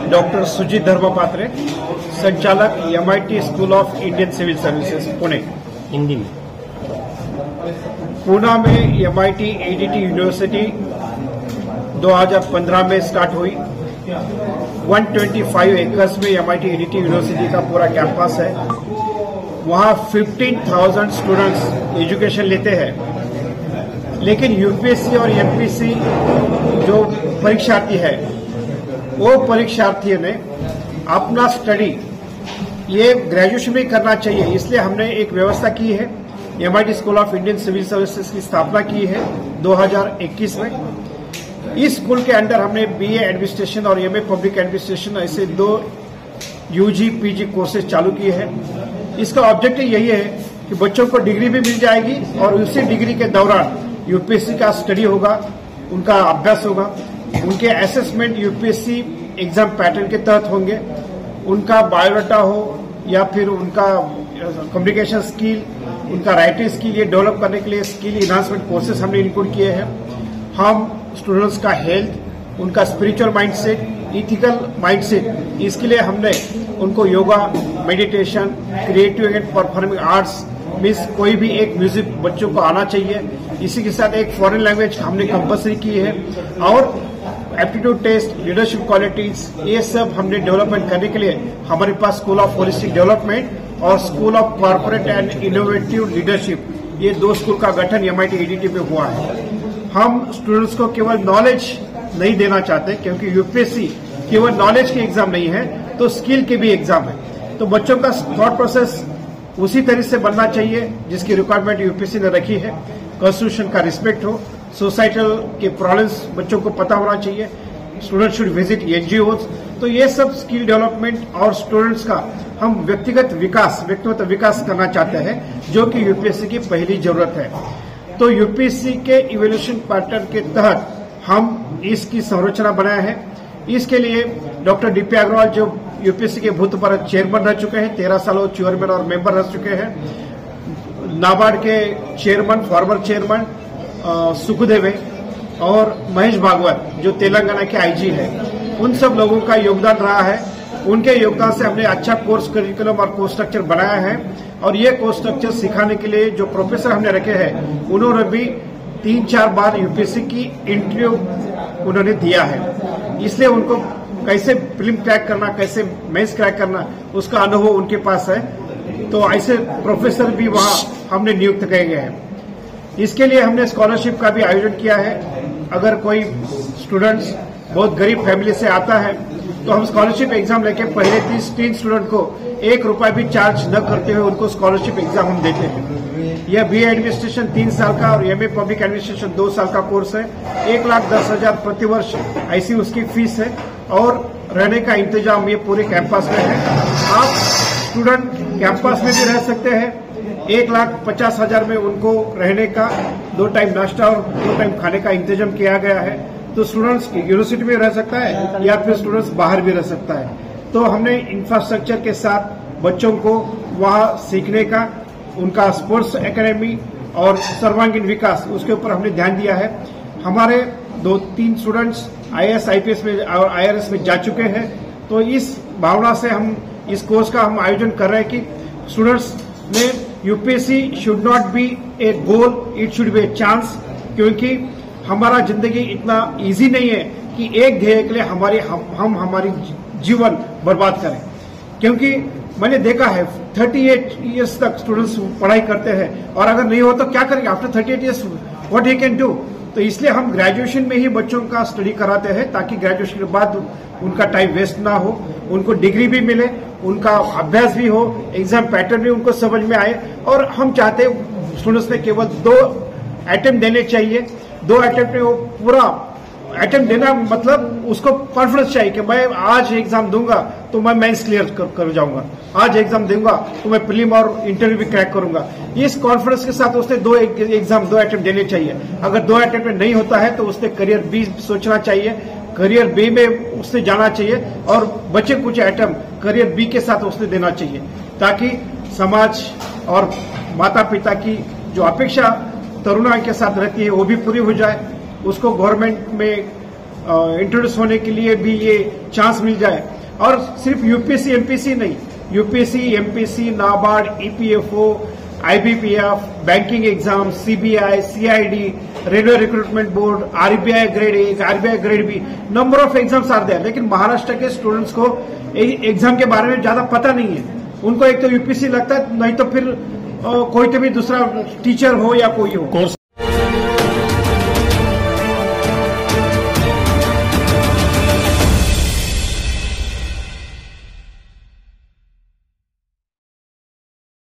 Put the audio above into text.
Doctor Sujit Dharmapatre, संचालक MIT school of Indian civil services Pune. Hindi में पूना में MIT ADT यूनिवर्सिटी 2015 में स्टार्ट हुई। 125 एकर्स में MIT ADT यूनिवर्सिटी का पूरा कैंपस है। वहाँ 15,000 स्टूडेंट्स एजुकेशन लेते हैं। लेकिन यूपीएससी और एमपीएससी जो परीक्षार्थी है, वो परीक्षार्थियों ने अपना स्टडी ये ग्रेजुएशन में करना चाहिए, इसलिए हमने एक व्यवस्था की है। MIT school of Indian civil services की स्थापना की है 2021 में। इस स्कूल के अंडर हमने BA एडमिनिस्ट्रेशन और MA पब्लिक एडमिनिस्ट्रेशन ऐसे 2 UG PG कोर्सेज चालू किए हैं। इसका ऑब्जेक्टिव यही है कि बच्चों को डिग्री भी मिल जाएगी और उसी डिग्री के दौरान यूपीएससी का स्टडी होगा, उनका अभ्यास होगा, उनके असेसमेंट यूपीएससी एग्जाम पैटर्न के तहत होंगे। उनका बायोडाटा हो या फिर उनका कम्युनिकेशन स्किल, उनका राइटिंग स्किल, ये डेवलप करने के लिए स्किल इनहांसमेंट कोर्सेज हमने इंक्लूड किए हैं। हम स्टूडेंट्स का हेल्थ, उनका स्पिरिचुअल माइंडसेट, इथिकल माइंडसेट, इसके लिए हमने उनको yoga, meditation, creative and performing arts means कोई भी एक म्यूजिक बच्चों को आना चाहिए। इसी के साथ एक फॉरेन लैंग्वेज हमने कंपलसरी की है और एप्टीट्यूड टेस्ट, लीडरशिप क्वालिटीज, ये सब हमने डेवलपमेंट करने के लिए हमारे पास स्कूल ऑफ होलिस्टिक डेवलपमेंट और school of corporate and innovative leadership, ये 2 स्कूल का गठन MIT ADT में हुआ है। हम स्टूडेंट्स को केवल नॉलेज नहीं देना चाहते, क्योंकि यूपीएससी केवल नॉलेज की एग्जाम नहीं है, तो स्किल के भी एग्जाम है। तो बच्चों का थॉट प्रोसेस उसी तरह से बनना चाहिए जिसकी रिक्वायरमेंट यूपीएससी ने रखी है। कॉन्स्टिट्यूशन का रिस्पेक्ट हो, सोसाइटल के प्रॉब्लम्स बच्चों को पता होना चाहिए, स्टूडेंट शुड विजिट NGOs। तो ये सब स्किल डेवलपमेंट और स्टूडेंट्स का हम व्यक्तिगत विकास करना चाहते हैं, जो कि यूपीएससी की पहली जरूरत है। तो यूपीएससी के इवैल्यूएशन पैटर्न के तहत हम इसकी संरचना बनाया है। इसके लिए डॉक्टर DP अग्रवाल जो यूपीएससी के भूतपूर्व चेयरमैन रह चुके हैं, 13 सालों चेयरमैन और मेंबर रह चुके हैं। नाबार्ड के चेयरमैन, फॉर्मर चेयरमैन सुखदेव और महेश भागवत जो तेलंगाना के IG है, उन सब लोगों का योगदान रहा है। उनके योगदान से हमने अच्छा कोर्स करिकुलम और कोर्स स्ट्रक्चर बनाया है। और ये कोर्स स्ट्रक्चर सिखाने के लिए जो प्रोफेसर हमने रखे हैं, उन्होंने भी 3-4 बार यूपीएससी की इंटरव्यू उन्होंने दिया है, इसलिए उनको कैसे फिल्म क्रैक करना, कैसे मेंस क्रैक करना, उसका अनुभव उनके पास है। तो ऐसे प्रोफेसर भी वहां हमने नियुक्त किए गए हैं। इसके लिए हमने स्कॉलरशिप का भी आयोजन किया है। अगर कोई स्टूडेंट्स बहुत गरीब फैमिली से आता है तो हम स्कॉलरशिप एग्जाम लेके पहले 3 स्टूडेंट को 1 रुपया भी चार्ज न करते हुए उनको स्कॉलरशिप एग्जाम हम देते हैं। यह BA एडमिनिस्ट्रेशन 3 साल का और MA पब्लिक एडमिनिस्ट्रेशन 2 साल का कोर्स है। 1,10,000 प्रति वर्ष ऐसी उसकी फीस है और रहने का इंतजाम ये पूरे कैंपस में है। आप स्टूडेंट कैंपस में भी रह सकते हैं। 1,50,000 में उनको रहने का 2 टाइम नाश्ता और 2 टाइम खाने का इंतजाम किया गया है। तो स्टूडेंट्स यूनिवर्सिटी में रह सकता है या फिर स्टूडेंट्स बाहर भी रह सकता है। तो हमने इंफ्रास्ट्रक्चर के साथ बच्चों को वहां सीखने का, उनका स्पोर्ट्स एकेडमी और सर्वांगीण विकास, उसके ऊपर हमने ध्यान दिया है। हमारे 2-3 स्टूडेंट्स IAS IPS में और IRS में जा चुके हैं। तो इस भावना से हम इस कोर्स का हम आयोजन कर रहे हैं कि स्टूडेंट्स में UPSC should not be A goal, it should be a chance. क्योंकि हमारा जिंदगी इतना इजी नहीं है कि एक ध्येय के लिए हमारी जीवन बर्बाद करें। क्योंकि मैंने देखा है 38 इयर्स तक स्टूडेंट्स पढ़ाई करते हैं और अगर नहीं हो तो क्या करेंगे after 38 years, what he can do. तो इसलिए हम ग्रेजुएशन में ही बच्चों का स्टडी कराते हैं, ताकि ग्रेजुएशन के बाद उनका टाइम वेस्ट ना हो, उनको डिग्री भी मिले, उनका अभ्यास भी हो, एग्जाम पैटर्न भी उनको समझ में आए। और हम चाहते हैं स्टूडेंट्स ने केवल 2 अटेम्प्ट देने चाहिए। 2 अटेम्प्ट में वो पूरा अटेम्प्ट देना, मतलब उसको कॉन्फिडेंस चाहिए कि मैं आज एग्जाम दूंगा तो मैं मेंस क्लियर कर जाऊंगा, आज एग्जाम दूंगा तो मैं प्रीलिम और इंटरव्यू भी क्रैक करूंगा। इस कॉन्फिडेंस के साथ उसने 2 अटेम्प्ट देने चाहिए। अगर 2 अटेम्प्ट में नहीं होता है तो उसने करियर B सोचना चाहिए, करियर B में उसने जाना चाहिए और बचे कुछ अटेम्प्ट करियर B के साथ उसने देना चाहिए, ताकि समाज और माता पिता की जो अपेक्षा तरुणाई के साथ रहती है वो भी पूरी हो जाए। उसको गवर्नमेंट में इंट्रोड्यूस होने के लिए भी ये चांस मिल जाए। और सिर्फ यूपीएससी एमपीसी नहीं, UPSC, MPSC, NABARD, EPFO, IBPS, banking exam, CBI, CID, railway recruitment board, RBI grade 1, RBI grade B, number of exams are there. लेकिन महाराष्ट्र के स्टूडेंट्स को एग्जाम के बारे में ज्यादा पता नहीं है। उनको एक तो यूपीएससी लगता है, नहीं तो फिर कोई तो भी दूसरा टीचर हो या कोई हो।